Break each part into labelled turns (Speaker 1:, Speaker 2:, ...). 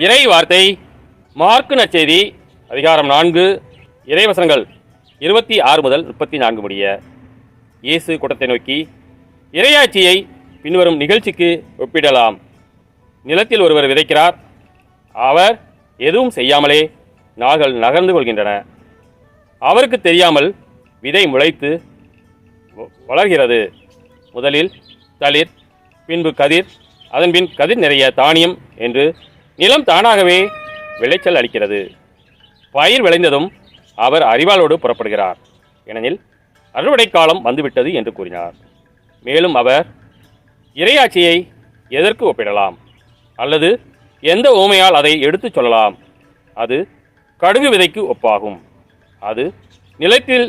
Speaker 1: இறை வார்த்தை மார்க்கு நற்செய்தி அதிகாரம் 4 இறைவசனங்கள் 26 முதல் 34 முடிய. இயேசு கூட்டத்தை நோக்கி, இறையாட்சியை பின்வரும் நிகழ்ச்சிக்கு ஒப்பிடலாம். நிலத்தில் ஒருவர் விதைக்கிறார். அவர் எதுவும் செய்யாமலே நாள்கள் நகர்ந்து கொள்கின்றன. அவருக்கு தெரியாமல் விதை முளைத்து வளர்கிறது. முதலில் தளிர், பின்பு கதிர், அதன்பின் கதிர் நிறைய தானியம் என்று நிலம் தானாகவே விளைச்சல் அளிக்கிறது. பயிர் விளைந்ததும் அவர் அறிவாளோடு புறப்படுகிறார், ஏனெனில் அறுவடை காலம் வந்துவிட்டது என்று கூறினார். மேலும் அவர் இறையாட்சியை எதற்கு ஒப்பிடலாம், அல்லது எந்த ஊமையால் அதை எடுத்துச் சொல்லலாம்? அது கடுகு விதைக்கு ஒப்பாகும். அது நிலத்தில்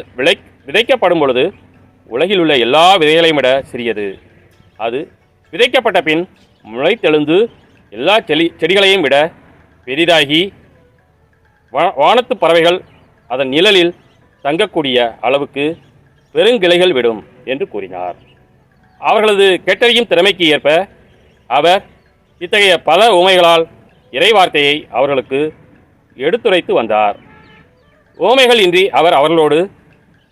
Speaker 1: விதைக்கப்படும் பொழுது உலகில் உள்ள எல்லா விதைகளையும் விட சிறியது. அது விதைக்கப்பட்ட பின் முளைத்தெழுந்து எல்லா செடிகளையும் விட பெரிதாகி வானத்து பறவைகள் அதன் நிழலில் தங்கக்கூடிய அளவுக்கு பெருங்கிளைகள் விடும் என்று கூறினார். அவர்களது கேட்டறியும் திறமைக்கு ஏற்ப அவர் இத்தகைய பல உவமைகளால் இறைவார்த்தையை அவர்களுக்கு எடுத்துரைத்து வந்தார். உவமைகள் இன்றி அவர் அவர்களோடு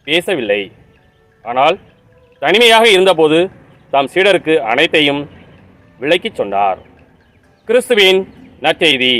Speaker 1: பேசவில்லை. ஆனால் தனிமையாக இருந்தபோது தாம் சீடருக்கு அனைத்தையும் விளக்கிச் சொன்னார். கிறிஸ்துவின் நற்செய்தி.